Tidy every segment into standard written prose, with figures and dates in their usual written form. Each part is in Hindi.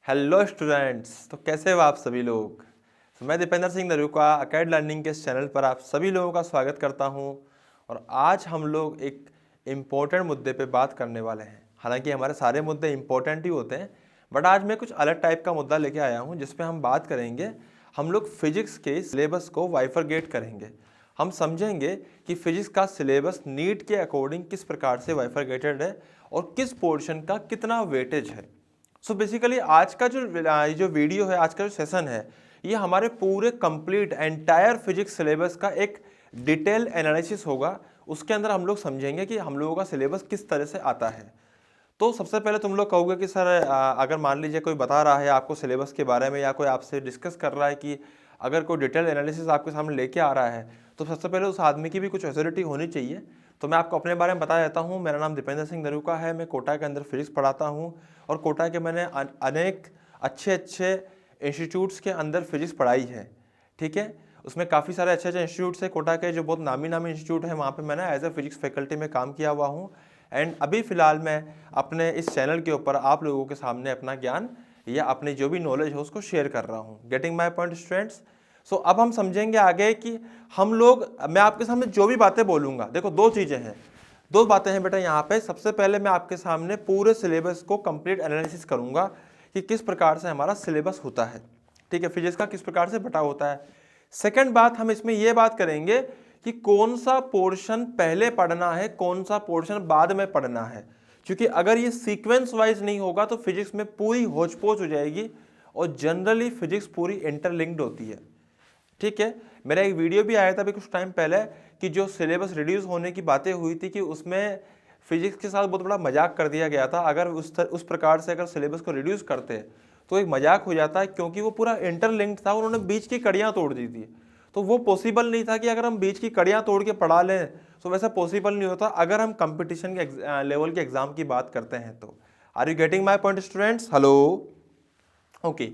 हेलो स्टूडेंट्स, तो कैसे हो आप सभी लोग। मैं दीपेंद्र सिंह नरूका अकेड लर्निंग के इस चैनल पर आप सभी लोगों का स्वागत करता हूं। और आज हम लोग एक इम्पोर्टेंट मुद्दे पे बात करने वाले हैं। हालांकि हमारे सारे मुद्दे इम्पोर्टेंट ही होते हैं, बट आज मैं कुछ अलग टाइप का मुद्दा लेके आया हूं जिस पे हम बात करेंगे। हम लोग फिजिक्स के सिलेबस को वाइफरगेट करेंगे। हम समझेंगे कि फिजिक्स का सिलेबस नीट के अकॉर्डिंग किस प्रकार से वाइफरगेटेड है और किस पोर्शन का कितना वेटेज है। सो बेसिकली आज का जो वीडियो है, आज का जो सेशन है, ये हमारे पूरे कंप्लीट एंटायर फिजिक्स सिलेबस का एक डिटेल एनालिसिस होगा। उसके अंदर हम लोग समझेंगे कि हम लोगों का सिलेबस किस तरह से आता है। तो सबसे पहले तुम लोग कहोगे कि सर अगर मान लीजिए कोई बता रहा है आपको सिलेबस के बारे में, या कोई आपसे डिस्कस कर रहा है कि अगर कोई डिटेल एनालिसिस आपके सामने लेके आ रहा है, तो सबसे पहले उस आदमी की भी कुछ अथॉरिटी होनी चाहिए। तो मैं आपको अपने बारे में बता देता हूँ। मेरा नाम दीपेंद्र सिंह नरूका है। मैं कोटा के अंदर फिजिक्स पढ़ाता हूँ और कोटा के मैंने अनेक अच्छे इंस्टीट्यूट्स के अंदर फिजिक्स पढ़ाई है। ठीक है, उसमें काफ़ी सारे अच्छे इंस्टीट्यूट्स हैं कोटा के, जो बहुत नामी इंस्टीट्यूट है। वहाँ पे मैंने एज ए फिजिक्स फैकल्टी में काम किया हुआ हूँ। एंड अभी फ़िलहाल मैं अपने इस चैनल के ऊपर आप लोगों के सामने अपना ज्ञान या अपनी जो भी नॉलेज हो उसको शेयर कर रहा हूँ। Getting my point students. So अब हम समझेंगे आगे कि हम लोग, मैं आपके सामने जो भी बातें बोलूँगा, देखो दो चीज़ें हैं, दो बातें हैं बेटा यहाँ पे। सबसे पहले मैं आपके सामने पूरे सिलेबस को कंप्लीट एनालिसिस करूँगा कि किस प्रकार से हमारा सिलेबस होता है। ठीक है, फिजिक्स का किस प्रकार से बटा होता है। सेकंड बात, हम इसमें यह बात करेंगे कि कौन सा पोर्शन पहले पढ़ना है, कौन सा पोर्शन बाद में पढ़ना है। क्योंकि अगर ये सीक्वेंस वाइज नहीं होगा तो फिजिक्स में पूरी होचपोच हो जाएगी, और जनरली फिजिक्स पूरी इंटरलिंक्ड होती है। ठीक है, मेरा एक वीडियो भी आया था अभी कुछ टाइम पहले कि जो सिलेबस रिड्यूस होने की बातें हुई थी, कि उसमें फिजिक्स के साथ बहुत बड़ा मजाक कर दिया गया था। अगर उस प्रकार से अगर सिलेबस को रिड्यूस करते तो एक मजाक हो जाता है, क्योंकि वो पूरा इंटरलिंक्ड था। उन्होंने बीच की कड़ियाँ तोड़ दी थी, तो वो पॉसिबल नहीं था कि अगर हम बीच की कड़ियाँ तोड़ के पढ़ा लें, तो वैसा पॉसिबल नहीं होता अगर हम कंपटीशन के लेवल के एग्जाम की बात करते हैं तो। Are you getting my point students? Hello, okay.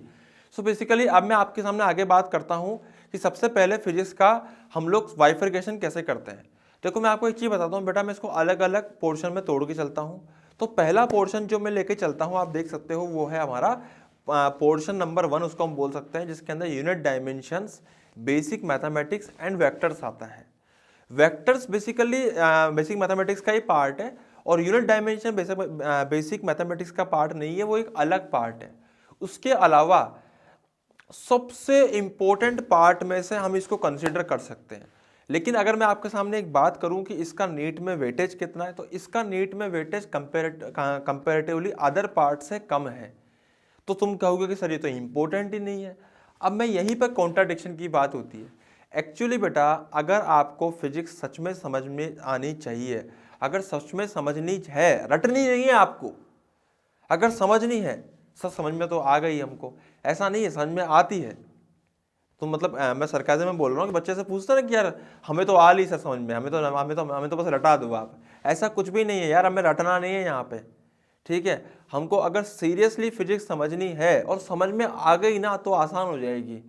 So basically अब मैं आपके सामने आगे बात करता हूँ कि सबसे पहले फिजिक्स का हम लोग वाइफरकेशन कैसे करते हैं। देखो मैं आपको एक चीज़ बताता हूँ बेटा, मैं इसको अलग अलग पोर्शन में तोड़ के चलता हूँ। तो पहला पोर्शन जो मैं लेके चलता हूँ, आप देख सकते हो, वो है हमारा पोर्शन नंबर 1, उसको हम बोल सकते हैं, जिसके अंदर unit dimensions, basic mathematics and vectors आता है। वेक्टर्स बेसिकली बेसिक मैथमेटिक्स का ही पार्ट है, और यूनिट डायमेंशन बेसिक मैथमेटिक्स का पार्ट नहीं है, वो एक अलग पार्ट है। उसके अलावा सबसे इंपॉर्टेंट पार्ट में से हम इसको कंसीडर कर सकते हैं। लेकिन अगर मैं आपके सामने एक बात करूं कि इसका नीट में वेटेज कितना है, तो इसका नीट में वेटेज कंपैरेटिवली अदर पार्ट से कम है। तो तुम कहोगे कि सर ये तो इंपॉर्टेंट ही नहीं है। अब मैं यहीं पर कॉन्ट्राडिक्शन की बात होती है। एक्चुअली बेटा, अगर आपको फिजिक्स सच में समझ में आनी चाहिए, अगर सच में समझनी है, रटनी नहीं है आपको, अगर समझनी है, सर समझ में तो आ गई हमको, ऐसा नहीं है, समझ में आती है। तो मतलब मैं सरकाज़म में बोल रहा हूँ कि बच्चे से पूछते ना कि यार हमें तो आ ली सर समझ में, हमें तो बस रटा दो आप। ऐसा कुछ भी नहीं है यार, हमें रटना नहीं है यहाँ पे। ठीक है, हमको अगर सीरियसली फिजिक्स समझनी है और समझ में आ गई ना तो आसान हो जाएगी।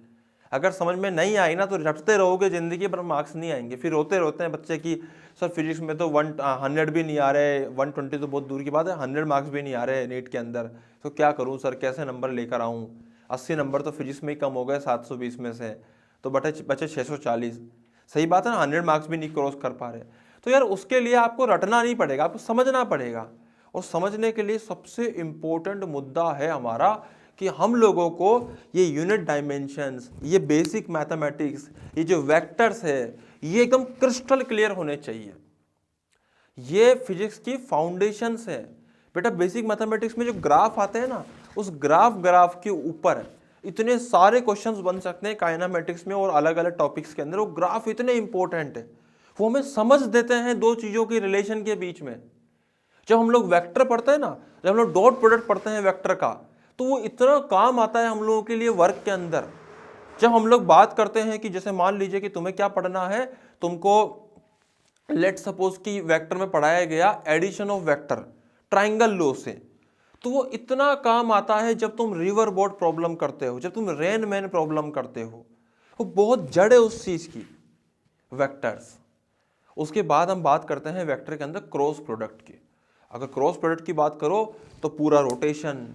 अगर समझ में नहीं आई ना तो रटते रहोगे ज़िंदगी पर, मार्क्स नहीं आएंगे। फिर रोते रोते हैं बच्चे की सर फिजिक्स में तो 100 भी नहीं आ रहे, 120 तो बहुत दूर की बात है, 100 मार्क्स भी नहीं आ रहे नीट के अंदर, तो क्या करूं सर, कैसे नंबर लेकर आऊं। 80 नंबर तो फिजिक्स में ही कम हो गए 720 में से, तो बचे 640। सही बात है ना, 100 मार्क्स भी नहीं क्रॉस कर पा रहे। तो यार उसके लिए आपको रटना नहीं पड़ेगा, आपको समझना पड़ेगा। और समझने के लिए सबसे इंपॉर्टेंट मुद्दा है हमारा कि हम लोगों को ये यूनिट डायमेंशंस, ये बेसिक मैथमेटिक्स, ये जो वेक्टर्स है, ये एकदम क्रिस्टल क्लियर होने चाहिए। ये फिजिक्स की फाउंडेशंस है बेटा। बेसिक मैथमेटिक्स में जो ग्राफ आते हैं ना, उस ग्राफ के ऊपर इतने सारे क्वेश्चंस बन सकते हैं काइनेमेटिक्स में और अलग अलग टॉपिक्स के अंदर। वो ग्राफ इतने इंपॉर्टेंट है, वो हमें समझ देते हैं दो चीजों की रिलेशन के बीच में। जब हम लोग वेक्टर पढ़ते हैं ना, जब हम लोग डॉट प्रोडक्ट पढ़ते हैं वेक्टर का, तो वो इतना काम आता है हम लोगों के लिए वर्क के अंदर। जब हम लोग बात करते हैं कि जैसे मान लीजिए कि तुम्हें क्या पढ़ना है, तुमको लेट सपोज कि वेक्टर में पढ़ाया गया addition of vector triangle law से, तो वो इतना काम आता है जब तुम रिवर बोट प्रॉब्लम करते हो, जब तुम रेन मैन प्रॉब्लम करते हो। वो बहुत जड़ है उस चीज की, वेक्टर्स। उसके बाद हम बात करते हैं वेक्टर के अंदर क्रॉस प्रोडक्ट की। अगर क्रॉस प्रोडक्ट की बात करो तो पूरा रोटेशन,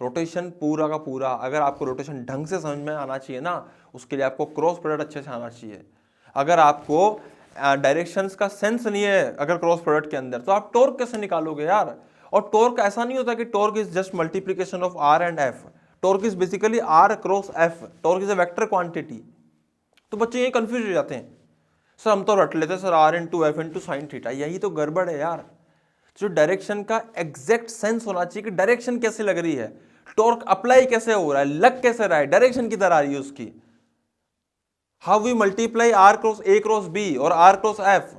रोटेशन पूरा का पूरा, अगर आपको रोटेशन ढंग से समझ में आना चाहिए ना, उसके लिए आपको क्रॉस प्रोडक्ट अच्छे से आना चाहिए। अगर आपको डायरेक्शंस का सेंस नहीं है अगर क्रॉस प्रोडक्ट के अंदर, तो आप टॉर्क कैसे निकालोगे यार? और टॉर्क ऐसा नहीं होता कि torque is just multiplication of R and F. Torque is basically R cross F. Torque is a vector quantity. तो बच्चे ये कंफ्यूज हो जाते हैं, सर हम तो रट लेते हैं sir R into F into sine theta. यही तो गड़बड़ है यार। जो डायरेक्शन का एग्जैक्ट सेंस होना चाहिए कि डायरेक्शन कैसे लग रही है, टॉर्क अप्लाई कैसे हो रहा है, लग कैसे रहा है, डायरेक्शन किधर आ रही है उसकी। How we multiply R cross A cross B और R cross F,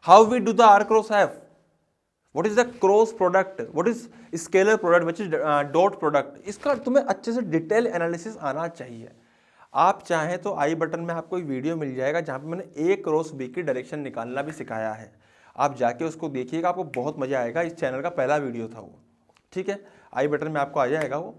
how we do the R cross F, what is the cross product, what is scalar product, which is dot product. इसका तुम्हें अच्छे से डिटेल एनालिसिस आना चाहिए। आप चाहें तो आई बटन में आपको एक वीडियो मिल जाएगा जहां पे मैंने ए क्रॉस बी की डायरेक्शन निकालना भी सिखाया है। आप जाके उसको देखिएगा, आपको बहुत मजा आएगा। इस चैनल का पहला वीडियो था वो, ठीक है, आई बटन में आपको आ जाएगा वो।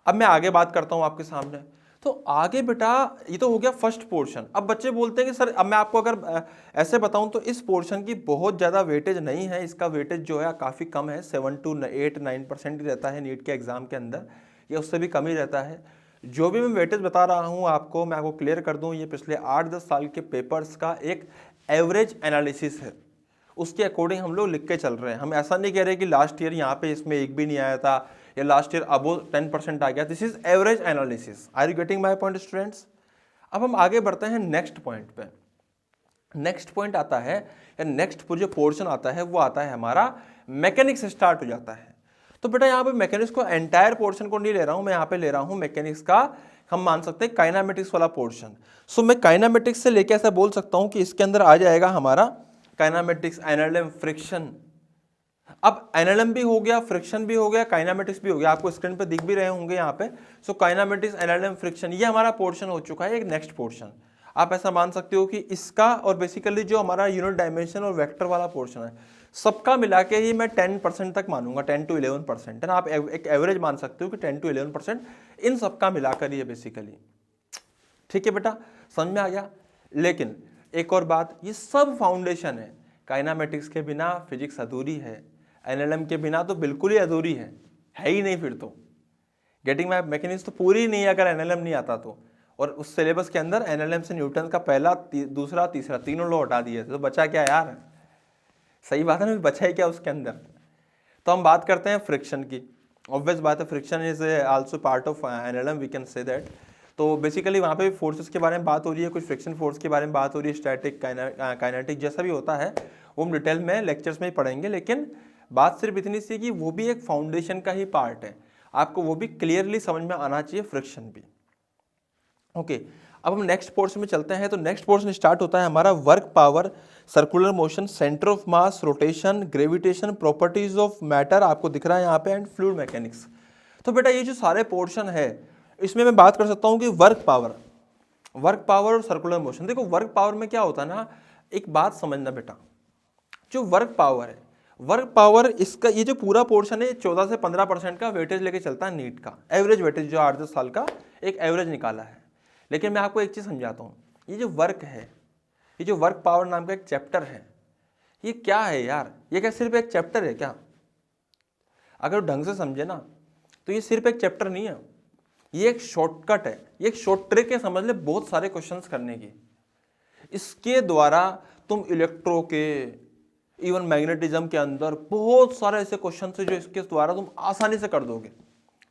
अब मैं आगे बात करता हूं आपके सामने। तो आगे बेटा ये तो हो गया फर्स्ट पोर्शन। अब बच्चे बोलते हैं कि सर अब मैं आपको अगर ऐसे बताऊं तो इस पोर्शन की बहुत ज़्यादा वेटेज नहीं है, इसका वेटेज जो है काफ़ी कम है, 7 to 8-9% ही रहता है नीट के एग्जाम के अंदर, या उससे भी कम ही रहता है। जो भी मैं वेटेज बता रहा हूं आपको, मैं आपको क्लियर कर दूं, ये पिछले 8-10 साल के पेपर्स का एक एवरेज एनालिसिस है। उसके अकॉर्डिंग हम लोग लिख के चल रहे हैं। हम ऐसा नहीं कह रहे कि लास्ट ईयर यहाँ पे इसमें एक भी नहीं आया था या लास्ट ईयर अबोव 10% आ गया। This is average analysis. Are you getting my point students? अब हम आगे बढ़ते हैं नेक्स्ट पॉइंट पे। नेक्स्ट पॉइंट आता है या नेक्स्ट जो पोर्शन आता है वो आता है हमारा मैकेनिक्स स्टार्ट हो जाता है। तो बेटा यहाँ पे मैकेनिक्स को एंटायर पोर्शन को नहीं ले रहा हूँ मैं, यहाँ पे ले रहा हूँ मैकेनिक्स का, हम मान सकते हैं काइनामेटिक्स वाला पोर्शन। सो मैं काइनामेटिक्स से लेके ऐसा बोल सकता हूँ कि इसके अंदर आ जाएगा हमारा काइनामेटिक्स, एनालिम, फ्रिक्शन। अब एनालिम भी हो गया, फ्रिक्शन भी हो गया, काइनामेटिक्स भी हो गया, आपको स्क्रीन पे दिख भी रहे होंगे यहाँ पे। सो काइनामेटिक्स, एनालिम, फ्रिक्शन, ये हमारा पोर्शन हो चुका है, एक नेक्स्ट पोर्शन। आप ऐसा मान सकते हो कि इसका और बेसिकली जो हमारा यूनिट डायमेंशन और वेक्टर वाला पोर्शन है, सबका मिला के ही मैं 10% तक मानूंगा, 10 to 11%। आप एक एवरेज मान सकते हो कि 10 to 11% इन सबका मिलाकर ही है बेसिकली। ठीक है बेटा, समझ में आ गया? लेकिन एक और बात, ये सब फाउंडेशन है। काइनामेटिक्स के बिना फिजिक्स अधूरी है, एनएलएम के बिना तो बिल्कुल ही अधूरी है ही नहीं। फिर तो गेटिंग माय मैकेनिक्स तो पूरी नहीं है अगर एनएलएम नहीं आता तो। और उस सिलेबस के अंदर एनएलएम से न्यूटन का पहला, दूसरा, तीसरा, तीनों लॉ हटा दिए थे, तो बचा क्या यार? सही बात है ना, बचा है क्या उसके अंदर? तो हम बात करते हैं फ्रिक्शन की। ऑब्वियस बात है, friction is also part of NLM, we can say that. तो बेसिकली वहाँ पे भी फोर्सेस के बारे में बात हो रही है, कुछ फ्रिक्शन फोर्स के बारे में बात हो रही है, स्टैटिक, काइनेटिक, जैसा भी होता है वो हम डिटेल में लेक्चर्स में ही पढ़ेंगे। लेकिन बात सिर्फ इतनी सी कि वो भी एक फाउंडेशन का ही पार्ट है, आपको वो भी क्लियरली समझ में आना चाहिए, फ्रिक्शन भी। ओके, अब हम नेक्स्ट पोर्शन में चलते हैं। तो नेक्स्ट पोर्शन स्टार्ट होता है हमारा work power, circular motion, centre of mass, rotation, gravitation, properties of matter, आपको दिख रहा है यहाँ पे, एंड फ्लूइड मैकेनिक्स। तो बेटा ये जो सारे पोर्शन है इसमें मैं बात कर सकता हूँ कि वर्क पावर और सर्कुलर मोशन। देखो वर्क पावर में क्या होता है ना, एक बात समझना बेटा, जो वर्क पावर है, वर्क पावर इसका ये जो पूरा पोर्शन है 14 से 15% का वेटेज लेके चलता है नीट का, एवरेज वेटेज जो 8-10 साल का एक एवरेज निकाला है। लेकिन मैं आपको एक चीज़ समझाता हूँ, ये जो वर्क है, ये जो वर्क पावर नाम का एक चैप्टर है, ये क्या है यार? ये क्या सिर्फ एक चैप्टर है क्या? अगर ढंग से समझे ना तो ये सिर्फ एक चैप्टर नहीं है, ये एक शॉर्टकट है, ये एक शॉर्ट ट्रिक है, समझ ले, बहुत सारे क्वेश्चंस करने की। इसके द्वारा तुम इलेक्ट्रो के, इवन मैग्नेटिज्म के अंदर बहुत सारे ऐसे क्वेश्चन है जो इसके द्वारा तुम आसानी से कर दोगे।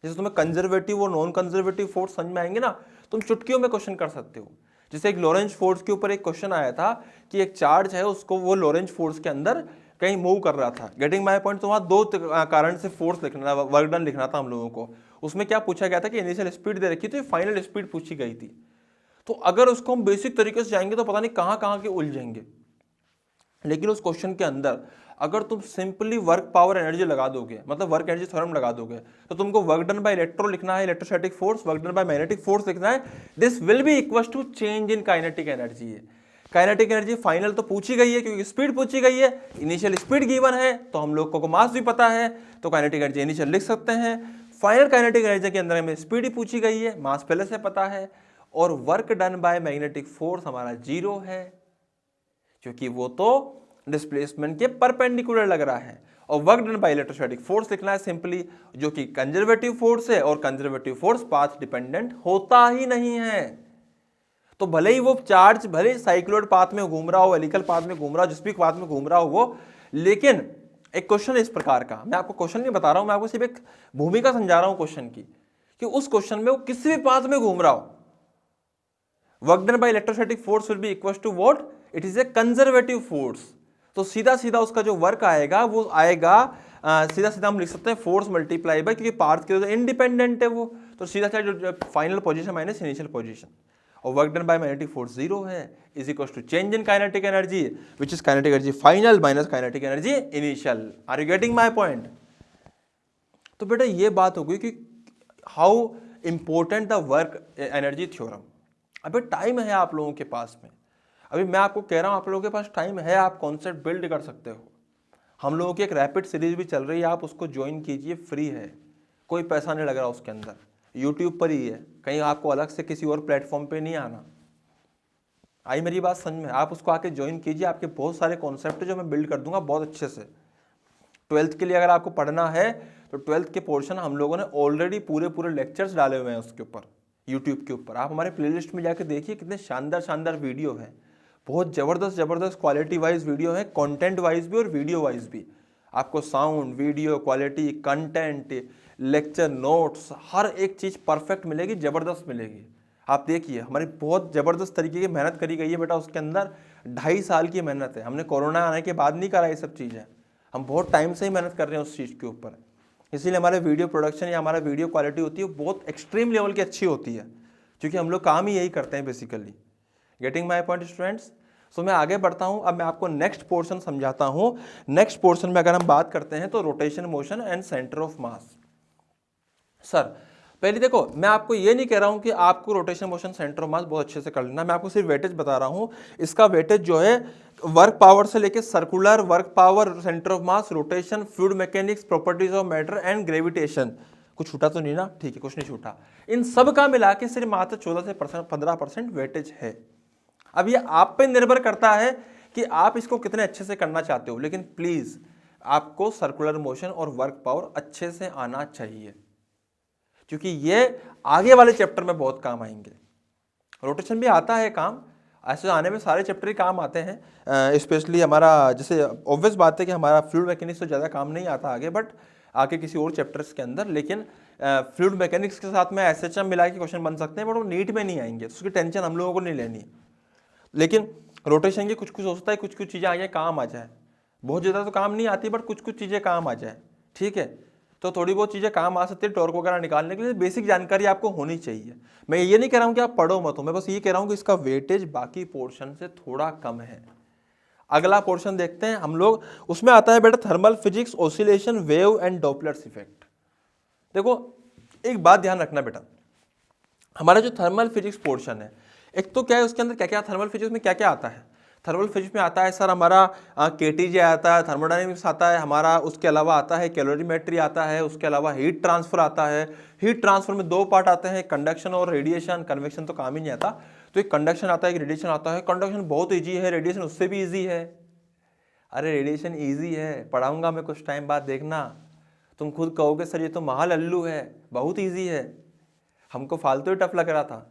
जैसे तुम्हें कंजर्वेटिव और नॉन कंजर्वेटिव फोर्स समझ में आएंगे ना, तुम चुटकियों में क्वेश्चन कर सकते हो। जैसे एक लॉरेंज फोर्स के ऊपर एक क्वेश्चन आया था कि एक चार्ज है, उसको वो लॉरेंज फोर्स के अंदर कहीं मूव कर रहा था। Getting my point? तो वहाँ 2 कारण से फोर्स लिखना था, वर्क डन लिखना था हम लोगों को। उसमें क्या पूछा गया था कि इनिशियल स्पीड दे रखी थी, फाइनल स्पीड पूछी गई थी। तो अगर उसको हम बेसिक तरीके से जाएंगे तो पता नहीं कहाँ कहाँ के उलझेंगे। लेकिन उस क्वेश्चन के अंदर अगर तुम सिंपली वर्क पावर एनर्जी लगा दोगे, मतलब वर्क एनर्जी थ्योरम लगा दोगे, तो तुमको वर्क डन बाय इलेक्ट्रो लिखना है, electrostatic force, work done by magnetic force लिखना है। This will be equals to change in kinetic energy. Kinetic energy final तो पूछी गई है क्योंकि स्पीड पूछी गई है, इनिशियल स्पीड गिवन है, तो हम लोग को मास भी पता है, तो काइनेटिक एनर्जी इनिशियल लिख सकते हैं। फाइनल काइनेटिक एनर्जी के अंदर हमें स्पीड ही पूछी गई है, मास पहले से पता है, और work done by magnetic force हमारा 0 है क्योंकि वो तो डिस्प्लेसमेंट के परपेंडिकुलर लग रहा है। और work done by electrostatic force लिखना है सिंपली, जो कि कंजर्वेटिव फोर्स है, और कंजर्वेटिव फोर्स पाथ डिपेंडेंट होता ही नहीं है। तो भले ही वो चार्ज भले ही साइक्लोइड पाथ में घूम रहा हो, हेलिकल पाथ में घूम रहा हो, जिस भी पाथ में घूम रहा हो वो, लेकिन एक क्वेश्चन है इस प्रकार का, मैं आपको क्वेश्चन नहीं बता रहा हूं, मैं आपको सिर्फ एक भूमिका समझा रहा हूं क्वेश्चन की, कि उस क्वेश्चन में वो किसी भी पाथ में घूम रहा हो, work done by electrostatic force will be equal to what, it is a conservative force. तो सीधा सीधा उसका जो वर्क आएगा वो आएगा सीधा सीधा हम लिख सकते हैं फोर्स मल्टीप्लाई बाय, क्योंकि पाथ के इंडिपेंडेंट है वो, तो सीधा सीधा जो final position minus initial position, और work done by magnetic force 0 है, is equal to change in kinetic energy which is kinetic energy final minus kinetic energy initial. Are you getting my point? तो बेटा ये बात हो गई कि how important the work energy theorem. अभी टाइम है आप लोगों के पास में, अभी मैं आपको कह रहा हूं आप लोगों के पास टाइम है, आप कॉन्सेप्ट बिल्ड कर सकते हो। हम लोगों की एक रैपिड सीरीज भी चल रही है, आप उसको ज्वाइन कीजिए, फ्री है, कोई पैसा नहीं लग रहा उसके अंदर, यूट्यूब पर ही है, कहीं आपको अलग से किसी और प्लेटफॉर्म पे नहीं आना। आई मेरी बात समझ में? आप उसको आके ज्वाइन कीजिए, आपके बहुत सारे कॉन्सेप्ट जो मैं बिल्ड कर दूंगा बहुत अच्छे से। 12th के लिए अगर आपको पढ़ना है तो 12th के पोर्शन हम लोगों ने ऑलरेडी पूरे लेक्चर्स डाले हुए हैं उसके ऊपर, यूट्यूब के ऊपर। आप हमारे प्लेलिस्ट में जाके देखिए, कितने शानदार वीडियो है, बहुत जबरदस्त क्वालिटी वाइज वीडियो है, कंटेंट वाइज भी और वीडियो वाइज भी। आपको sound, video quality, content, lecture notes, हर एक चीज़ परफेक्ट मिलेगी, ज़बरदस्त मिलेगी। आप देखिए हमारी बहुत ज़बरदस्त तरीके की मेहनत करी गई है बेटा, उसके अंदर 2.5 साल की मेहनत है। हमने कोरोना आने के बाद नहीं करा ये सब चीज़ें, हम बहुत टाइम से ही मेहनत कर रहे हैं उस चीज़ के ऊपर। इसीलिए हमारे वीडियो प्रोडक्शन या हमारा वीडियो क्वालिटी होती है बहुत एक्सट्रीम लेवल की अच्छी होती है, क्योंकि हम लोग काम ही यही करते हैं basically. Getting my point students? So मैं आगे बढ़ता हूं, अब मैं आपको नेक्स्ट पोर्शन समझाता हूं। नेक्स्ट पोर्शन में अगर हम बात करते हैं तो rotation motion and centre of mass. Sir पहले देखो, मैं आपको ये नहीं कह रहा हूं कि आपको rotation motion centre of mass बहुत अच्छे से कर लेना, मैं आपको सिर्फ वेटेज बता रहा हूं। इसका वेटेज जो है वर्क पावर से लेके circular, work power, centre of mass, rotation, fluid mechanics, properties of matter and gravitation, कुछ छूटा तो नहीं ना? ठीक है, कुछ नहीं छूटा। इन सब का मिला के सिर्फ मात्र 14 से 15% वेटेज है। अब ये आप पे निर्भर करता है कि आप इसको कितने अच्छे से करना चाहते हो, लेकिन प्लीज आपको सर्कुलर मोशन और वर्क पावर अच्छे से आना चाहिए, क्योंकि ये आगे वाले चैप्टर में बहुत काम आएंगे। रोटेशन भी आता है काम, ऐसे आने में सारे चैप्टर ही काम आते हैं, स्पेशली हमारा जैसे ऑब्वियस बात है कि हमारा फ्लूइड मैकेनिक्स तो ज़्यादा काम नहीं आता आगे, बट आगे किसी और चैप्टर्स के अंदर, लेकिन फ्लूइड मैकेनिक्स के साथ में एसएचएम मिला के क्वेश्चन बन सकते हैं, बट वो नीट में नहीं आएंगे, तो उसकी टेंशन हम लोगों को नहीं लेनी। लेकिन रोटेशन की कुछ हो सकता है, कुछ चीज़ें आगे काम आ जाए, बहुत ज़्यादा तो काम नहीं आती, बट कुछ चीज़ें काम आ जाए, ठीक है? तो थोड़ी बहुत चीज़ें काम आ सकती है टॉर्क वगैरह निकालने के लिए, बेसिक जानकारी आपको होनी चाहिए। मैं ये नहीं कह रहा हूँ कि आप पढ़ो मत हो, मैं बस ये कह रहा हूँ कि इसका वेटेज बाकी पोर्शन से थोड़ा कम है। अगला पोर्शन देखते हैं हम लोग, उसमें आता है बेटा thermal physics, oscillation, wave and Doppler's effect. देखो एक बात ध्यान रखना बेटा, हमारा जो थर्मल फिजिक्स पोर्शन है, एक तो क्या है उसके अंदर क्या क्या थर्मल फिजिक्स में क्या क्या आता है। थर्मल फिजिक्स में आता है सर हमारा केटीजे आता है, थर्मोडायनेमिक्स आता है हमारा, उसके अलावा आता है कैलोरीमेट्री आता है, उसके अलावा हीट ट्रांसफर आता है। हीट ट्रांसफर में 2 पार्ट आते हैं, कंडक्शन और रेडिएशन। कन्वेक्शन तो काम ही नहीं आता, तो एक कंडक्शन आता है, एक रेडिएशन आता है। कंडक्शन बहुत ईजी है, रेडिएशन उससे भी ईजी है। अरे रेडिएशन ईजी है, पढ़ाऊंगा मैं कुछ टाइम बाद, देखना तुम खुद कहोगे सर ये तो महाल अल्लू है, बहुत ईजी है, हमको फालतू ही टफ लग रहा था।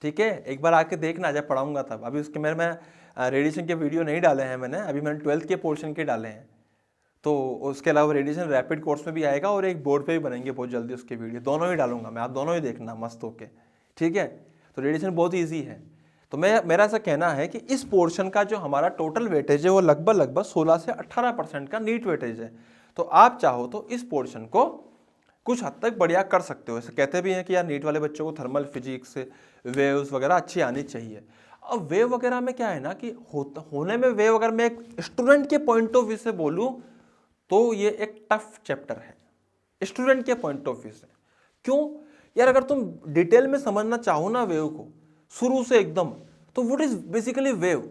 ठीक है, एक बार आके देखना जब पढ़ाऊंगा तब। अभी उसके मैं रेडिएशन के वीडियो नहीं डाले हैं मैंने, अभी मैंने 12th के पोर्शन के डाले हैं, तो उसके अलावा रेडिएशन रैपिड कोर्स में भी आएगा और एक बोर्ड पे भी बनेंगे बहुत जल्दी उसके वीडियो, दोनों ही डालूंगा मैं, आप दोनों ही देखना मस्त होके, ठीक है? तो रेडिएशन बहुत ईजी है। तो मेरा ऐसा कहना है कि इस पोर्शन का जो हमारा टोटल वेटेज है वो लगभग 16 से 18% का नीट वेटेज है। तो आप चाहो तो इस पोर्शन को कुछ हद तक बढ़िया कर सकते हो। ऐसे कहते भी हैं कि यार नीट वाले बच्चों को थर्मल फिजिक्स, वेव्स वगैरह अच्छी आनी चाहिए। अब वेव वगैरह में क्या है ना कि होने में वेव, अगर मैं एक स्टूडेंट के पॉइंट ऑफ व्यू से बोलूं तो ये एक टफ चैप्टर है स्टूडेंट के पॉइंट ऑफ व्यू से। क्यों यार, अगर तुम डिटेल में समझना चाहो ना वेव को शुरू से एकदम, तो व्हाट इज बेसिकली वेव।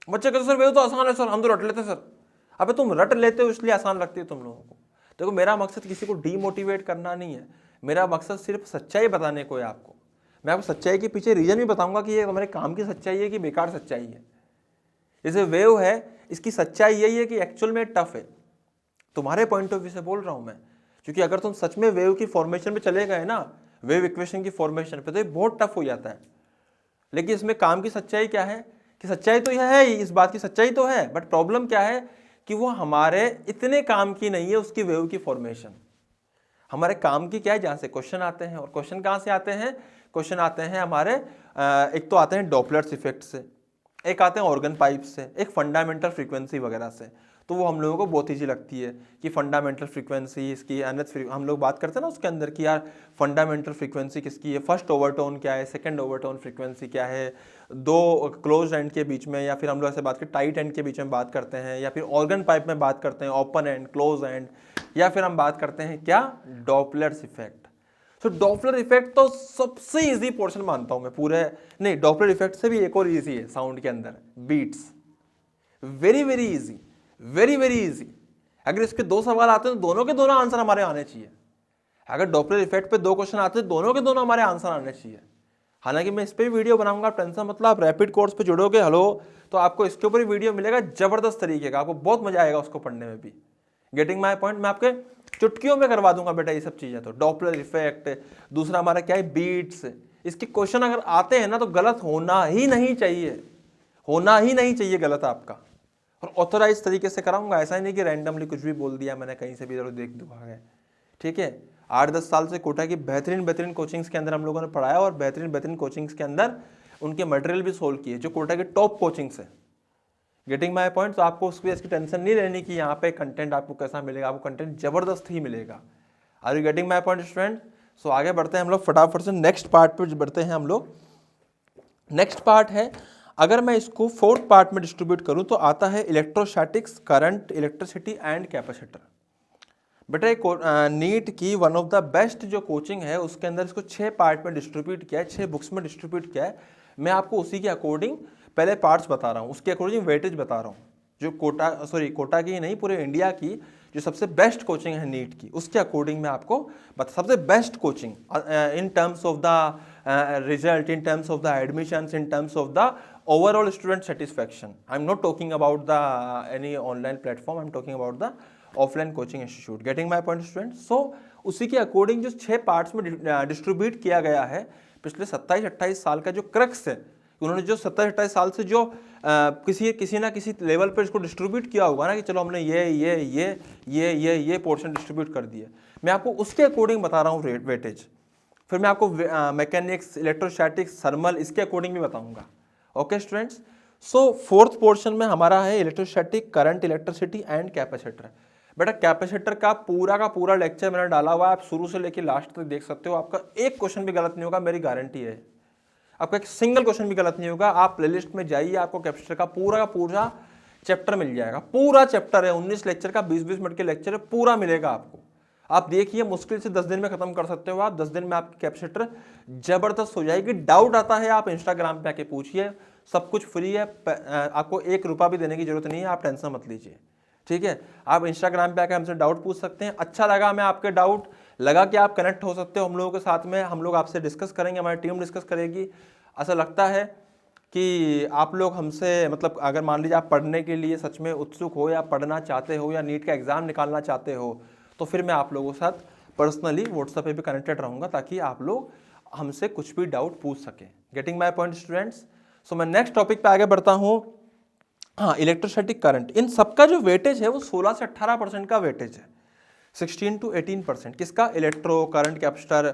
बच्चे कहते सर वेव तो आसान है सर, हम तो रट लेते सर। अबे तुम रट लेते हो इसलिए आसान लगती है तुम लोगों को। देखो मेरा मकसद किसी को डीमोटिवेट करना नहीं है, मेरा मकसद सिर्फ सच्चाई बताने को है आपको। मैं आपको सच्चाई के पीछे रीजन भी बताऊंगा कि ये हमारे काम की सच्चाई है कि बेकार सच्चाई है। जैसे वेव है, इसकी सच्चाई यही है कि एक्चुअल में टफ है, तुम्हारे पॉइंट ऑफ व्यू से बोल रहा हूं मैं, क्योंकि अगर तुम सच में वेव की फॉर्मेशन पे चले गए ना, वेव इक्वेशन की फॉर्मेशन पे, तो ये बहुत टफ हो जाता है। लेकिन इसमें काम की सच्चाई क्या है कि सच्चाई तो यह है ही, इस बात की सच्चाई तो है, बट प्रॉब्लम क्या है कि वो हमारे इतने काम की नहीं है उसकी वेव की फॉर्मेशन। हमारे काम की क्या है, जहां से क्वेश्चन आते हैं, और क्वेश्चन कहां से आते हैं, क्वेश्चन आते हैं हमारे एक तो आते हैं डॉपलर्स इफेक्ट से, एक आते हैं ऑर्गन पाइप से, एक फंडामेंटल फ्रीक्वेंसी वगैरह से। तो वो हम लोगों को बहुत ईजी लगती है कि फंडामेंटल फ्रीक्वेंसी इसकी, हम लोग बात करते हैं ना उसके अंदर कि यार फंडामेंटल फ्रीक्वेंसी किसकी है, फर्स्ट ओवरटोन क्या है, सेकंड ओवरटोन फ्रीक्वेंसी क्या है, दो क्लोज एंड के बीच में, या फिर हम लोग ऐसे बात करते टाइट एंड के बीच में बात करते हैं, या फिर ऑर्गन पाइप में बात करते हैं ओपन एंड, क्लोज एंड, या फिर हम बात करते हैं क्या, डॉपलर्स इफेक्ट। तो डॉपलर इफेक्ट तो सबसे इजी पोर्शन मानता हूं मैं पूरे, नहीं डॉपलर इफेक्ट से भी एक और इजी है साउंड के अंदर, beats. Very very easy, very very easy. अगर इसके दो सवाल आते हैं तो दोनों के दोनों आंसर हमारे आने चाहिए। अगर डॉपलर इफेक्ट पे दो क्वेश्चन आते हैं दोनों के दोनों हमारे आंसर आने चाहिए। हालांकि मैं इस पे भी वीडियो बनाऊंगा, टेंशन मतलब, आप रैपिड कोर्स पे जुड़ोगे हेलो तो आपको इसके ऊपर भी वीडियो मिलेगा जबरदस्त तरीके का, आपको बहुत मजा आएगा उसको पढ़ने में भी। गेटिंग माय पॉइंट, मैं आपके चुटकियों में करवा दूंगा बेटा ये सब चीजें। तो डॉपलर इफेक्ट, दूसरा हमारा क्या है, बीट्स। इसके क्वेश्चन अगर आते हैं ना तो गलत होना ही नहीं चाहिए, होना ही नहीं चाहिए गलत आपका। और ऑथोराइज तरीके से कराऊंगा, ऐसा ही नहीं कि रैंडमली कुछ भी बोल दिया मैंने कहीं से भी इधर देख दुखा गए। ठीक है, 8-10 साल से कोटा की बेहतरीन कोचिंग्स के अंदर हम लोगों ने पढ़ाया, और बेहतरीन कोचिंग्स के अंदर उनके मटेरियल भी सोल्व किए जो कोटा के टॉप कोचिंग्स है। Getting my point. तो आपको उसकी इसकी टेंशन नहीं लेनी कि यहाँ पे कंटेंट आपको कैसा मिलेगा, आपको कंटेंट जबरदस्त ही मिलेगा। Are you getting my point student? So आगे बढ़ते हैं हम लोग फटाफट से, नेक्स्ट पार्ट पे बढ़ते हैं हम लोग। नेक्स्ट पार्ट है, अगर मैं इसको फोर्थ पार्ट में डिस्ट्रीब्यूट करूं तो आता है electrostatics, current, electricity and capacitor. बेटा नीट की वन ऑफ द बेस्ट जो कोचिंग है उसके अंदर इसको 6 पार्ट में डिस्ट्रीब्यूट किया है, 6 बुक्स में डिस्ट्रीब्यूट किया है। मैं आपको उसी के अकॉर्डिंग पहले पार्ट्स बता रहा हूँ, उसके अकॉर्डिंग वेटेज बता रहा हूँ। जो कोटा की नहीं, पूरे इंडिया की जो सबसे बेस्ट कोचिंग है नीट की, उसके अकॉर्डिंग मैं आपको सबसे best coaching in terms of the result, in terms of the admissions, in terms of the overall student satisfaction. I'm not talking about the any online platform, I'm talking about the offline coaching institute. Getting my point student? So उसी के अकॉर्डिंग जो 6 पार्ट्स में डिस्ट्रीब्यूट किया गया है, पिछले 27-28 साल का जो क्रक्स है, उन्होंने जो 27-28 साल से जो किसी ना किसी लेवल पर इसको डिस्ट्रीब्यूट किया होगा ना कि चलो हमने ये पोर्शन डिस्ट्रीब्यूट कर दिए, मैं आपको उसके अकॉर्डिंग बता रहा हूँ वेटेज। फिर मैं आपको मैकेनिक्स, इलेक्ट्रोस्टैटिक्स, थर्मल, इसके अकॉर्डिंग भी बताऊंगा। ओके स्टूडेंट्स, सो फोर्थ पोर्शन में हमारा है electrostatic, current, electricity and capacitor. बेटा कैपेसिटर का पूरा लेक्चर मैंने डाला हुआ है, आप शुरू से लेकर लास्ट तक देख सकते हो। आपका एक क्वेश्चन भी गलत नहीं होगा, मेरी गारंटी है। आपका एक सिंगल क्वेश्चन भी गलत नहीं होगा। आप प्लेलिस्ट में जाइए, आपको कैपेसिटर का पूरा चैप्टर मिल जाएगा। पूरा चैप्टर है, 19 लेक्चर का, 20-20 मिनट के लेक्चर है, पूरा मिलेगा आपको। आप देखिए, मुश्किल से 10 दिन में खत्म कर सकते हो आप। 10 दिन में आपकी कैपेसिटर जबरदस्त हो जाएगी। डाउट आता है आप इंस्टाग्राम पे आके पूछिए, सब कुछ फ्री है, आपको 1 रुपया भी देने की जरूरत नहीं है, आप टेंशन मत लीजिए। ठीक है, आप इंस्टाग्राम पे आके हमसे डाउट पूछ सकते हैं। अच्छा लगा मैं आपके डाउट, लगा कि आप कनेक्ट हो सकते हो हम लोगों के साथ में, हम लोग आपसे डिस्कस करेंगे, हमारी टीम डिस्कस करेगी। ऐसा लगता है कि आप लोग हमसे, मतलब अगर मान लीजिए आप पढ़ने के लिए सच में उत्सुक हो, या पढ़ना चाहते हो, या नीट का एग्जाम निकालना चाहते हो, तो फिर मैं आप लोगों के साथ पर्सनली व्हाट्सएप पे भी कनेक्टेड रहूंगा, ताकि आप लोग हमसे कुछ भी डाउट पूछ सकें। Getting my point students? So मैं नेक्स्ट टॉपिक पे आगे बढ़ता हूं। हाँ, इलेक्ट्रोस्टैटिक, करंट, इन सबका जो वेटेज है वो 16 से 18% का वेटेज है, 16 to 18%। किसका? Electro, current, capacitor.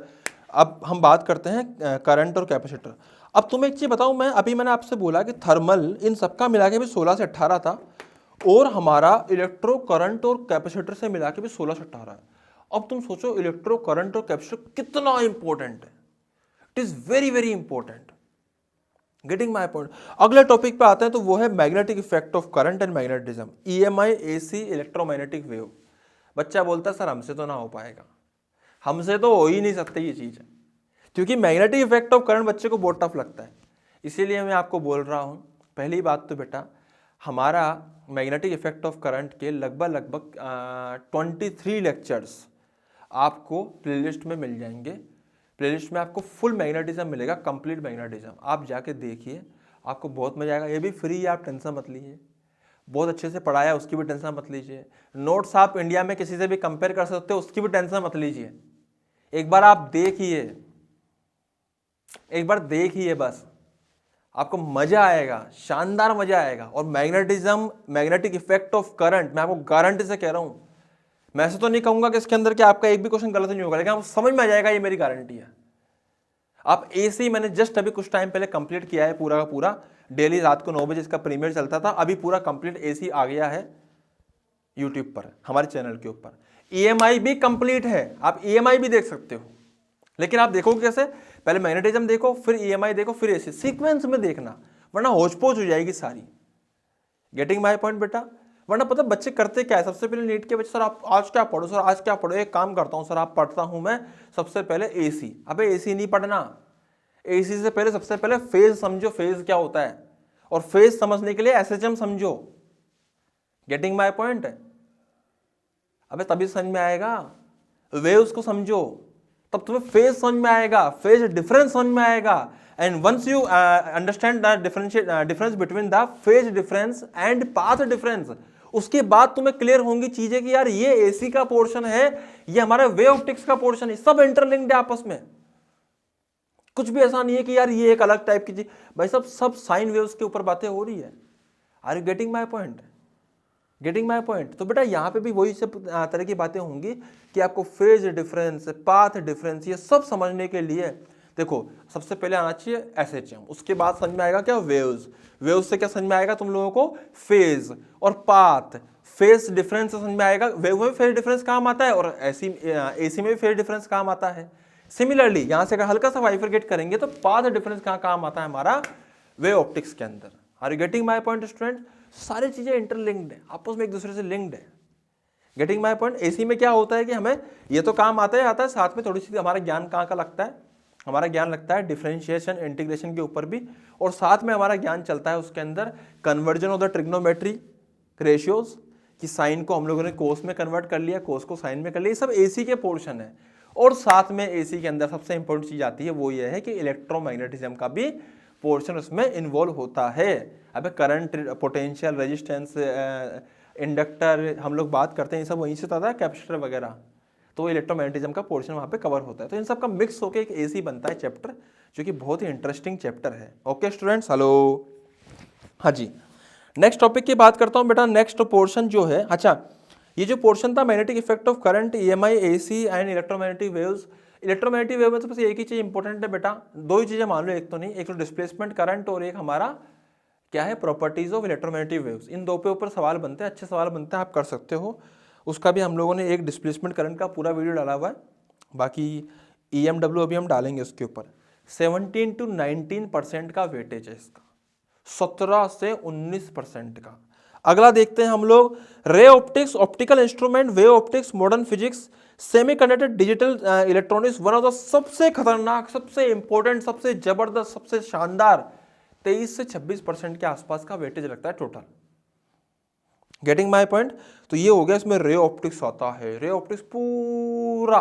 अब हम बात करते हैं करंट और कैपेसिटर। अब तुम्हें एक चीज बताऊं, मैंने आपसे बोला कि थर्मल इन सबका मिला के भी 16 से 18 था, और हमारा इलेक्ट्रो, करंट और कैपेसिटर से मिला के भी 16 से 18 है। अब तुम सोचो इलेक्ट्रो, करंट और कैपेसिटर कितना इंपॉर्टेंट है। It is very very important. Getting my point? अगले टॉपिक पे आते हैं, तो वो है magnetic effect of current and magnetism, EMI, AC, electromagnetic wave. बच्चा बोलता है सर हमसे तो ना हो पाएगा, हमसे तो हो ही नहीं सकती ये चीज है, क्योंकि मैग्नेटिक इफेक्ट ऑफ करंट बच्चे को बहुत टफ लगता है। इसीलिए मैं आपको बोल रहा हूं, पहली बात तो बेटा हमारा मैग्नेटिक इफेक्ट ऑफ करंट के लगभग 23 लेक्चर्स आपको प्लेलिस्ट में मिल जाएंगे। प्लेलिस्ट में आपको फुल मैग्नेटिज्म मिलेगा, कंप्लीट मैग्नेटिज्म। आप जाके देखिए, आपको बहुत मजा आएगा। ये भी फ्री है, आप टेंशन मत लीजिए। बहुत अच्छे से पढ़ाया, उसकी भी टेंशन मत लीजिए। नोट्स आप इंडिया में किसी से भी कंपेयर कर सकते हो, उसकी भी टेंशन मत लीजिए। एक बार आप देखिए, एक बार देखिए बस, आपको मजा आएगा, शानदार मजा आएगा। और magnetism, magnetic effect of current, मैं आपको गारंटी से कह रहा हूं, मैं ऐसे तो नहीं कहूंगा कि इसके अंदर कि आपका एक भी क्वेश्चन गलत नहीं होगा, लेकिन आपको समझ में आ जाएगा, ये मेरी गारंटी है। आप एसी, मैंने जस्ट अभी कुछ टाइम पहले कंप्लीट किया है पूरा का पूरा, डेली रात को 9 बजे इसका प्रीमियर चलता था, अभी पूरा कंप्लीट एसी आ गया है यूट्यूब पर, हमारे चैनल के ऊपर। ईएमआई भी कंप्लीट है, आप ईएमआई भी देख सकते हो। लेकिन आप देखोगे कैसे, पहले मैग्नेटिज्म देखो, फिर ईएमआई देखो, फिर एसी, सीक्वेंस में देखना, वरना होचपोच हो जाएगी सारी। गेटिंग माय पॉइंट बेटा? वरना पता बच्चे करते क्या है, सबसे पहले नीट के बच्चे, सर आप आज क्या पढ़ो, सर आज क्या पढ़ो, एक काम करता हूं सर, आप पढ़ता हूं मैं सबसे पहले एसी। अबे एसी नहीं पढ़ना, एसी से पहले सबसे पहले फेज समझो, फेज क्या होता है, और फेज समझने के लिए एसएचएम समझो। Getting my point? अबे तभी समझ में आएगा। वेव्स को समझो, तब तुम्हें फेज समझ में आएगा, फेज डिफरेंस समझ में आएगा। And once you understand the difference between the phase difference and path difference, उसके बाद तुम्हें क्लियर होंगी चीजें कि यार ये एसी का पोर्शन है, ये हमारा वेव ऑप्टिक्स का पोर्शन है, सब इंटरलिंक्ड है आपस में। कुछ भी ऐसा नहीं है कि यार ये एक अलग टाइप की चीज, भाई सब साइन वेव्स के ऊपर बातें हो रही है। Are you getting my point? Getting my point? तो बेटा यहाँ पे भी वही सब तरह की बातें होंगी कि आपको फेज डिफरेंस, पाथ डिफरेंस, ये सब समझने के लिए देखो सबसे पहले आना चाहिए एसएचएम, उसके बाद समझ में आएगा क्या वेव्स, वेव्स से क्या समझ में आएगा तुम लोगों को फेज और पाथ, फेज डिफरेंस से समझ में आएगा वेव में फेज डिफरेंस काम आता है, और एसी में भी फेज डिफरेंस काम आता है। सिमिलरली यहां से अगर हल्का सा बाइफरकेट करेंगे तो पाथ डिफरेंस कहाँ काम आता है हमारा वेव ऑप्टिक्स के अंदर। Are you getting my point student? सारी चीजें इंटरलिंक्ड है, आपस में एक दूसरे से लिंक्ड है। Getting my point? एसी में क्या होता है कि हमें ये तो काम आता है, साथ में थोड़ी सी हमारा ज्ञान कहाँ का लगता है, हमारा ज्ञान लगता है डिफरेंशिएशन इंटीग्रेशन के ऊपर भी, और साथ में हमारा ज्ञान चलता है उसके अंदर conversion of the trigonometry ratios, कि साइन को हम लोगों ने कोस में कन्वर्ट कर लिया, कोस को साइन में कर लिया, ये सब एसी के पोर्शन है। और साथ में एसी के अंदर सबसे इंपॉर्टेंट चीज आती है, वो ये है कि इलेक्ट्रोमैग्नेटिज्म का भी पोर्शन उसमें इन्वॉल्व होता है। अब करंट, पोटेंशियल, रेजिस्टेंस, इंडक्टर हम लोग बात करते हैं, ये सब वहीं से आता है, कैपेसिटर वगैरह, तो इलेक्ट्रोमैग्नेटिज्म का पोर्शन वहाँ पे कवर होता है। तो इन सब का मिक्स होकर एक एसी बनता है चैप्टर, जो कि बहुत ही इंटरेस्टिंग चैप्टर है। ओके स्टूडेंट्स, हेलो, हाँ जी। नेक्स्ट टॉपिक की बात करता हूँ बेटा। नेक्स्ट पोर्शन जो है, अच्छा ये जो पोर्शन था magnetic effect of current, EMI, AC and electromagnetic waves. Electromagnetic wave में तो बस एक ही चीज इंपॉर्टेंट है बेटा, दो ही चीजें मान लो, एक तो नहीं, एक तो डिस्प्लेसमेंट करंट और एक हमारा क्या है प्रॉपर्टीज ऑफ इलेक्ट्रोमैग्नेटिक वेव्स। इन दो पे ऊपर सवाल बनते हैं, अच्छे सवाल बनते हैं, आप कर सकते हो। उसका भी हम लोगों ने एक डिस्प्लेसमेंट करंट का पूरा वीडियो डाला हुआ है, बाकी EMW अभी हम डालेंगे उसके ऊपर। 17 to 19% का वेटेज है इसका, 17 से 19% का। अगला देखते हैं हम लोग, ray optics, optical instrument, wave optics, modern physics, semiconductor, digital electronics. One of the सबसे खतरनाक, सबसे इंपॉर्टेंट, सबसे जबरदस्त, सबसे शानदार, 23 से 26% के आसपास का वेटेज लगता है टोटल। Getting my point? तो ये हो गया, इसमें रे ऑप्टिक्स आता है। रे ऑप्टिक्स पूरा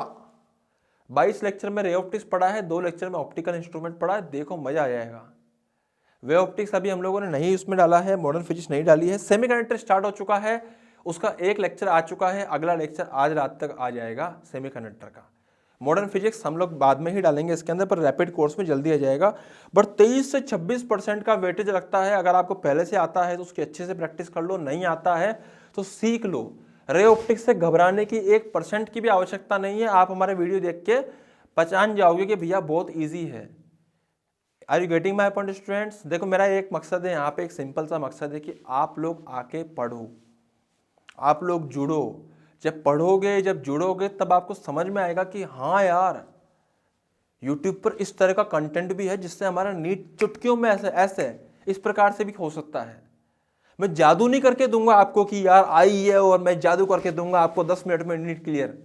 22 लेक्चर में रे ऑप्टिक्स पढ़ा है, 2 लेक्चर में ऑप्टिकल इंस्ट्रूमेंट पढ़ा है, देखो मजा आ जाएगा। वेव ऑप्टिक्स अभी हम लोगों ने नहीं उसमें डाला है, मॉडर्न फिजिक्स नहीं डाली है। सेमीकंडक्टर स्टार्ट हो चुका है, उसका एक लेक्चर आ चुका है, अगला लेक्चर आज रात तक आ जाएगा सेमीकंडक्टर का। मॉडर्न फिजिक्स हम लोग बाद में ही डालेंगे इसके अंदर, पर रैपिड कोर्स में जल्दी आ जाएगा। बट 23 से 26% का वेटेज लगता है। अगर आपको पहले से आता है तो उसकी अच्छे से प्रैक्टिस कर लो, नहीं आता है तो सीख लो। रे ऑप्टिक्स से घबराने की 1% की भी आवश्यकता नहीं है, आप हमारे वीडियो देख के पहचान जाओगे कि भैया बहुत ईजी है। Are you getting my point students? देखो मेरा एक मकसद है यहाँ पे, एक सिंपल सा मकसद है कि आप लोग आके पढ़ो, आप लोग जुड़ो। जब पढ़ोगे, जब जुड़ोगे, तब आपको समझ में आएगा कि हाँ यार YouTube पर इस तरह का कंटेंट भी है जिससे हमारा नीट चुटकियों में ऐसे इस प्रकार से भी हो सकता है। मैं जादू नहीं करके दूंगा आपको कि यार आई है और मैं जादू करके दूंगा आपको 10 मिनट में नीट क्लियर।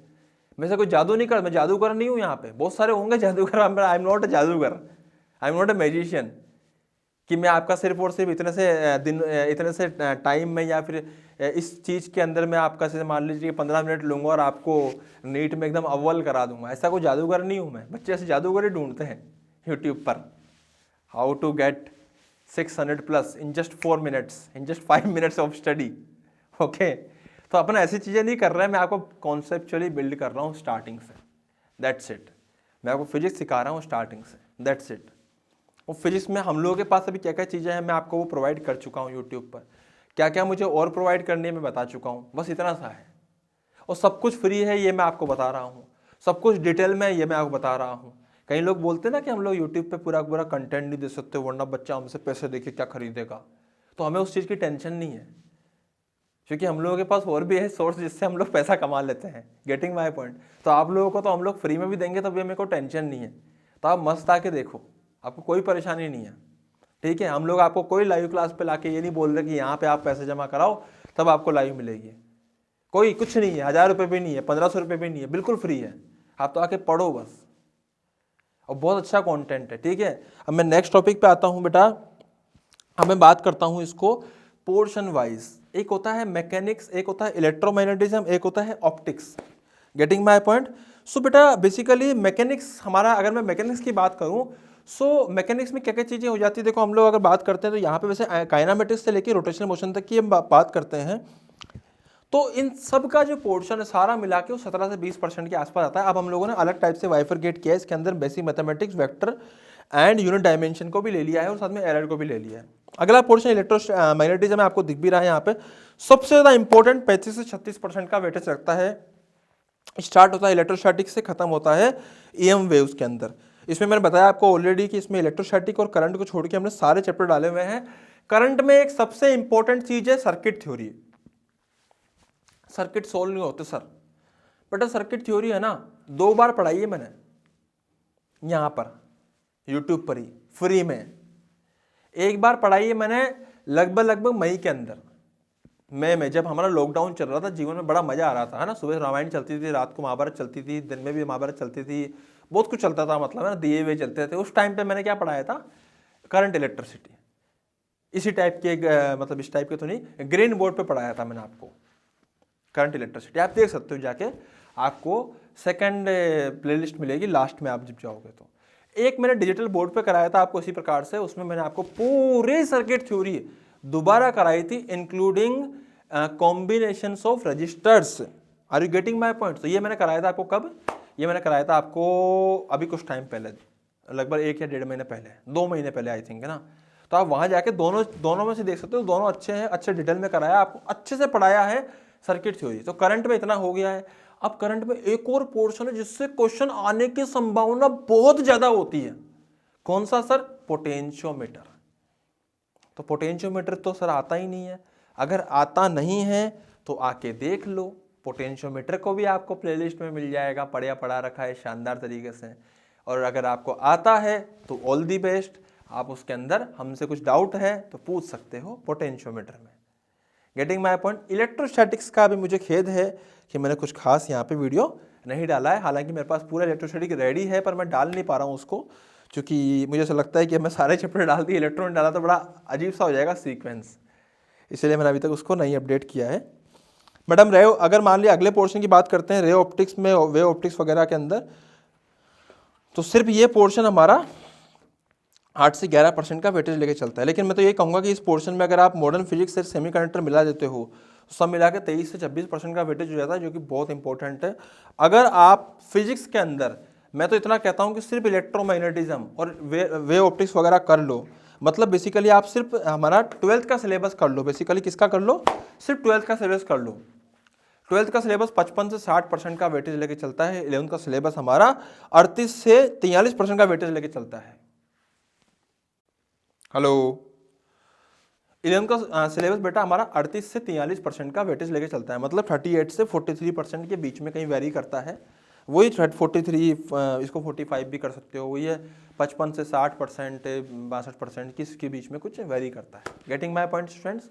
मैं से कोई जादू नहीं कर, मैं जादूगर नहीं हूँ। यहाँ पे बहुत सारे होंगे जादूगर, आई एम नॉट अ जादूगर, I am not a magician, कि मैं आपका सिर्फ और सिर्फ इतने से दिन, इतने से टाइम में या फिर इस चीज़ के अंदर मैं आपका से मान लीजिए 15 मिनट लूंगा और आपको नीट में एकदम अव्वल करा दूंगा। ऐसा कोई जादूगर नहीं हूँ मैं। बच्चे ऐसे जादूगर ही ढूंढते हैं यूट्यूब पर, how to get 600 plus in just 4 minutes, in just 5 minutes of study. Okay, तो अपन ऐसी चीज़ें नहीं कर रहे हैं, मैं आपको कॉन्सेप्चुअली बिल्ड कर रहा हूँ स्टार्टिंग से, दैट्स इट। मैं आपको फिजिक्स सिखा रहा हूँ स्टार्टिंग से, दैट्स इट। वो फिजिक्स में हम लोगों के पास अभी क्या क्या चीज़ें हैं मैं आपको वो प्रोवाइड कर चुका हूँ यूट्यूब पर, क्या क्या मुझे और प्रोवाइड करनी है मैं बता चुका हूँ, बस इतना सा है। और सब कुछ फ्री है ये मैं आपको बता रहा हूँ, सब कुछ डिटेल में ये मैं आपको बता रहा हूँ। कई लोग बोलते हैं ना कि हम लोग यूट्यूब पे पूरा पूरा कंटेंट नहीं दे सकते वरना बच्चा हमसे पैसे देके क्या खरीदेगा, तो हमें उस चीज़ की टेंशन नहीं है, क्योंकि हम लोगों के पास और भी है सोर्स जिससे हम लोग पैसा कमा लेते हैं। Getting my point. तो आप लोगों को तो हम लोग फ्री में भी देंगे, तब भी हमें कोई टेंशन नहीं है। तो आप मस्त आके देखो, आपको कोई परेशानी नहीं है, ठीक है। हम लोग आपको कोई लाइव क्लास पे लाके ये नहीं बोल रहे कि यहाँ पे आप पैसे जमा कराओ तब आपको लाइव मिलेगी, कोई कुछ नहीं है, 1000 रुपये भी नहीं है, 1500 रुपये भी नहीं है, बिल्कुल फ्री है। आप तो आके पढ़ो बस, और बहुत अच्छा कंटेंट है, ठीक है। अब मैं नेक्स्ट टॉपिक पे आता हूँ बेटा। अब मैं बात करता हूँ इसको पोर्शन वाइज। एक होता है मैकेनिक्स, एक होता है इलेक्ट्रोमैग्नेटिज्म, एक होता है optics. Getting my point. So बेटा बेसिकली मैकेनिक्स हमारा, अगर मैं मैकेनिक्स की बात करूँ सो मैकेनिक्स में क्या क्या चीज़ें हो जाती है। देखो हम लोग अगर बात करते हैं तो यहाँ पे वैसे काइनेमेटिक्स से लेकर रोटेशनल मोशन तक की हम बात करते हैं, तो इन सब का जो पोर्शन है सारा मिला के वो 17 से 20% के आसपास आता है। अब हम लोगों ने अलग टाइप से बाइफरकेट किया है, इसके अंदर basic mathematics, vector and unit dimension को भी ले लिया है और साथ में एरर को भी ले लिया है। अगला पोर्शन इलेक्ट्रोमैग्नेटिज्म आपको दिख भी रहा है यहाँ पे, सबसे ज़्यादा इंपॉर्टेंट 35 से 36% का वेटेज रखता है। स्टार्ट होता है इलेक्ट्रोस्टैटिक से, खत्म होता है EM वेव्स के अंदर। इसमें मैंने बताया आपको ऑलरेडी कि इसमें इलेक्ट्रोस्टैटिक और करंट को छोड़ के हमने सारे चैप्टर डाले हुए हैं। करंट में एक सबसे इंपॉर्टेंट चीज है सर्किट थ्योरी। सर्किट सोल्व नहीं होते सर, बेटा सर्किट थ्योरी है ना 2 बार पढ़ाई है मैंने यहाँ पर यूट्यूब पर ही फ्री में। एक बार पढ़ाई है मैंने लगभग मई के अंदर, मई में जब हमारा लॉकडाउन चल रहा था, जीवन में बड़ा मजा आ रहा था, है ना। सुबह रामायण चलती थी, रात को महाभारत चलती थी, दिन में भी महाभारत चलती थी, बहुत कुछ चलता था, मतलब है ना, दिए हुए चलते थे। उस टाइम पे मैंने क्या पढ़ाया था, करंट इलेक्ट्रिसिटी। इसी टाइप के मतलब इस टाइप के तो नहीं, ग्रीन बोर्ड पे पढ़ाया था मैंने आपको करंट इलेक्ट्रिसिटी। आप देख सकते हो जाके, आपको सेकंड प्लेलिस्ट मिलेगी लास्ट में आप जब जाओगे तो। एक मैंने डिजिटल बोर्ड पे कराया था आपको इसी प्रकार से, उसमें मैंने आपको पूरी सर्किट थ्योरी दोबारा कराई थी including combinations of registers. Are you getting my point. तो ये मैंने कराया था आपको कब, ये मैंने कराया था आपको अभी कुछ टाइम पहले, लगभग 1 या 1.5 महीने पहले, 2 महीने पहले आई थिंक, है ना। तो आप वहां जाके दोनों में से देख सकते हो, दोनों अच्छे हैं, अच्छे डिटेल में कराया, आपको अच्छे से पढ़ाया है सर्किट थ्योरी। तो करंट में इतना हो गया है। अब करंट में एक और पोर्शन है जिससे क्वेश्चन आने की संभावना बहुत ज्यादा होती है। कौन सा सर, पोटेंशियोमीटर। तो पोटेंशियोमीटर तो सर आता ही नहीं है। अगर आता नहीं है तो आके देख लो, पोटेंशियोमीटर को भी आपको प्लेलिस्ट में मिल जाएगा, पढ़ा रखा है शानदार तरीके से। और अगर आपको आता है तो ऑल दी बेस्ट, आप उसके अंदर हमसे कुछ डाउट है तो पूछ सकते हो पोटेंशियोमीटर में। Getting my point. इलेक्ट्रोस्टैटिक्स का भी मुझे खेद है कि मैंने कुछ खास यहाँ पे वीडियो नहीं डाला है, हालांकि मेरे पास पूरा इलेक्ट्रोस्टैटिक रेडी है, पर मैं डाल नहीं पा रहा हूँ उसको, क्योंकि मुझे ऐसा लगता है कि मैं सारे चैप्टर डाल दिए, इलेक्ट्रॉन डाला तो बड़ा अजीब सा हो जाएगा सीक्वेंस, इसलिए मैंने अभी तक उसको नहीं अपडेट किया है। मैडम रे, अगर मान लिया अगले पोर्शन की बात करते हैं रे ऑप्टिक्स में, वे ऑप्टिक्स वगैरह के अंदर, तो सिर्फ ये पोर्शन हमारा 8 से 11% का वेटेज लेके चलता है। लेकिन मैं तो ये कहूँगा कि इस पोर्शन में अगर आप मॉडर्न फिजिक्स से सेमीकंडक्टर मिला देते हो, सब मिला के 23 से 26% का वेटेज हो जाता है, जो कि बहुत इंपॉर्टेंट है। अगर आप फिजिक्स के अंदर, मैं तो इतना कहता हूँ कि सिर्फ इलेक्ट्रोमैग्नेटिज्म और वे ऑप्टिक्स वगैरह कर लो, मतलब बेसिकली आप सिर्फ हमारा 12th का सिलेबस कर लो। बेसिकली किसका कर लो, सिर्फ 12th का सिलेबस कर लो। 12th का सिलेबस 55 से 60% का वेटेज लेके चलता है। 11th का सिलेबस हमारा 38 से 43% का वेटेज लेके चलता है। हेलो, 11th का सिलेबस बेटा हमारा 38 से 43% का वेटेज लेके चलता है, मतलब 38 से 43% के बीच में कहीं वेरी करता है। वही 43, इसको 45 भी कर सकते हो, वही है 55 से 60%, 62% किसके बीच में कुछ वेरी करता है। Getting my point students.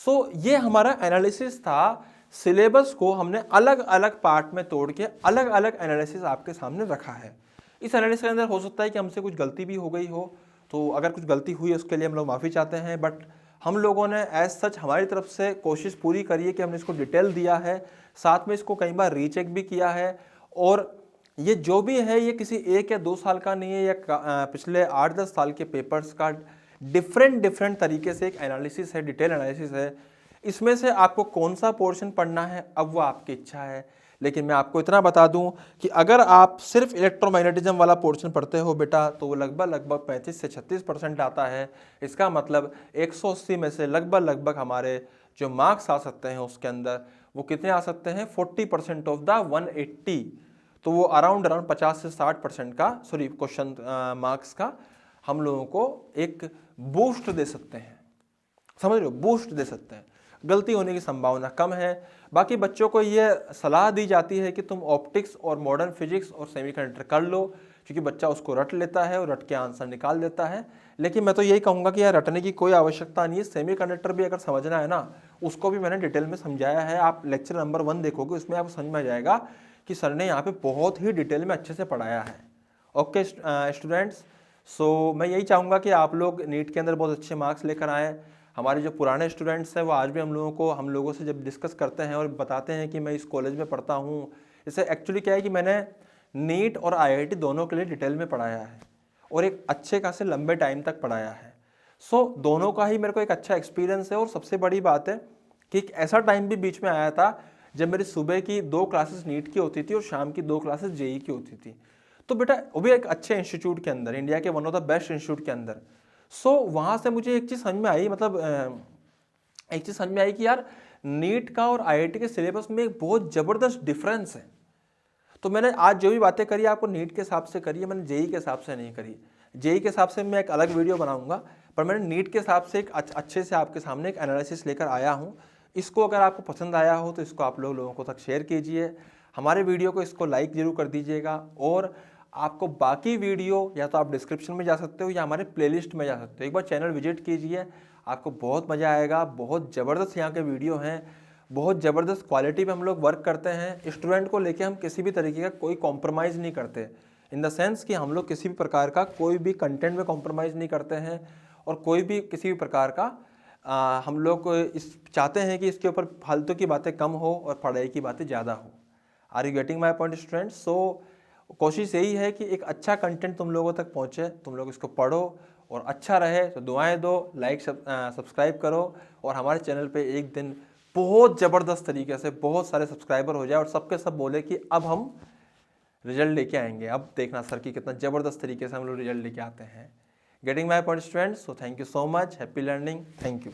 So ये हमारा एनालिसिस था। सिलेबस को हमने अलग अलग पार्ट में तोड़ के अलग अलग एनालिसिस आपके सामने रखा है। इस एनालिसिस के अंदर हो सकता है कि हमसे कुछ गलती भी हो गई हो, तो अगर कुछ गलती हुई है उसके लिए हम लोग माफ़ी चाहते हैं, बट हम लोगों ने एज सच हमारी तरफ से कोशिश पूरी करी है कि हमने इसको डिटेल दिया है, साथ में इसको कई बार रीचेक भी किया है। और ये जो भी है ये किसी 1 या 2 साल का नहीं है, या पिछले 8-10 साल के पेपर्स का डिफरेंट डिफरेंट तरीके से एक एनालिसिस है, डिटेल एनालिसिस है। इसमें से आपको कौन सा पोर्शन पढ़ना है अब वो आपकी इच्छा है, लेकिन मैं आपको इतना बता दूं कि अगर आप सिर्फ इलेक्ट्रोमैग्नेटिज्म वाला पोर्शन पढ़ते हो बेटा तो वो लगभग 35 से 36% आता है। इसका मतलब 180 में से लगभग हमारे जो मार्क्स आ सकते हैं उसके अंदर वो कितने आ सकते हैं, 40% ऑफ द 180। तो वो अराउंड 50 से 60% का क्वेश्चन मार्क्स का हम लोगों को एक बूस्ट दे सकते हैं, समझ रहे हो, बूस्ट दे सकते हैं। गलती होने की संभावना कम है। बाकी बच्चों को ये सलाह दी जाती है कि तुम ऑप्टिक्स और मॉडर्न फिजिक्स और सेमीकंडक्टर कर लो, क्योंकि बच्चा उसको रट लेता है और रट के आंसर निकाल देता है। लेकिन मैं तो यही कहूँगा कि यार रटने की कोई आवश्यकता नहीं है। सेमीकंडक्टर भी अगर समझना है ना, उसको भी मैंने डिटेल में समझाया है। आप लेक्चर नंबर 1 देखोगे, उसमें आपको समझ में आ जाएगा कि सर ने यहाँ पे बहुत ही डिटेल में अच्छे से पढ़ाया है। ओके स्टूडेंट्स, सो मैं यही चाहूँगा कि आप लोग नीट के अंदर बहुत अच्छे मार्क्स लेकर आएँ। हमारे जो पुराने स्टूडेंट्स हैं वो आज भी हम लोगों से जब डिस्कस करते हैं और बताते हैं कि मैं इस कॉलेज में पढ़ता हूँ, इससे एक्चुअली क्या है कि मैंने नीट और आईआईटी दोनों के लिए डिटेल में पढ़ाया है और एक अच्छे खासे लंबे टाइम तक पढ़ाया है। सो दोनों का ही मेरे को एक अच्छा एक्सपीरियंस है। और सबसे बड़ी बात है कि एक ऐसा टाइम भी बीच में आया था जब मेरी सुबह की 2 क्लासेस नीट की होती थी और शाम की 2 क्लासेस जेई की होती थी। तो बेटा वो भी एक अच्छे इंस्टीट्यूट के अंदर, इंडिया के one of the best institute के अंदर। सो वहाँ से मुझे एक चीज़ समझ में आई, कि यार नीट का और आईआईटी के सिलेबस में एक बहुत ज़बरदस्त डिफरेंस है। तो मैंने आज जो भी बातें करी आपको नीट के हिसाब से करी है, मैंने जेई के हिसाब से नहीं करी। जेई के हिसाब से मैं एक अलग वीडियो बनाऊंगा, पर मैंने नीट के हिसाब से एक अच्छे से आपके सामने एक एनालिसिस लेकर आया हूँ। इसको अगर आपको पसंद आया हो तो इसको आप लोगों को तक शेयर कीजिए, हमारे वीडियो को इसको लाइक जरूर कर दीजिएगा। और आपको बाकी वीडियो या तो आप डिस्क्रिप्शन में जा सकते हो या हमारे प्लेलिस्ट में जा सकते हो, एक बार चैनल विजिट कीजिए, आपको बहुत मज़ा आएगा। बहुत ज़बरदस्त यहाँ के वीडियो हैं, बहुत ज़बरदस्त क्वालिटी पे हम लोग वर्क करते हैं। स्टूडेंट को लेके हम किसी भी तरीके का कोई कॉम्प्रोमाइज़ नहीं करते, इन द सेंस कि हम लोग किसी भी प्रकार का कोई भी कंटेंट में कॉम्प्रोमाइज़ नहीं करते हैं और कोई भी किसी भी प्रकार का हम लोग इस चाहते हैं कि इसके ऊपर फालतू की बातें कम हो और पढ़ाई की बातें ज़्यादा हो। Are you getting my point students? So कोशिश यही है कि एक अच्छा कंटेंट तुम लोगों तक पहुँचे, तुम लोग इसको पढ़ो और अच्छा रहे तो दुआएं दो, लाइक सब्सक्राइब करो और हमारे चैनल पे एक दिन बहुत ज़बरदस्त तरीके से बहुत सारे सब्सक्राइबर हो जाए और सबके सब बोले कि अब हम रिजल्ट लेके आएंगे। अब देखना सर की कितना ज़बरदस्त तरीके से हम लोग रिजल्ट लेके आते हैं। Getting my point students? So thank you so much, happy learning, thank you.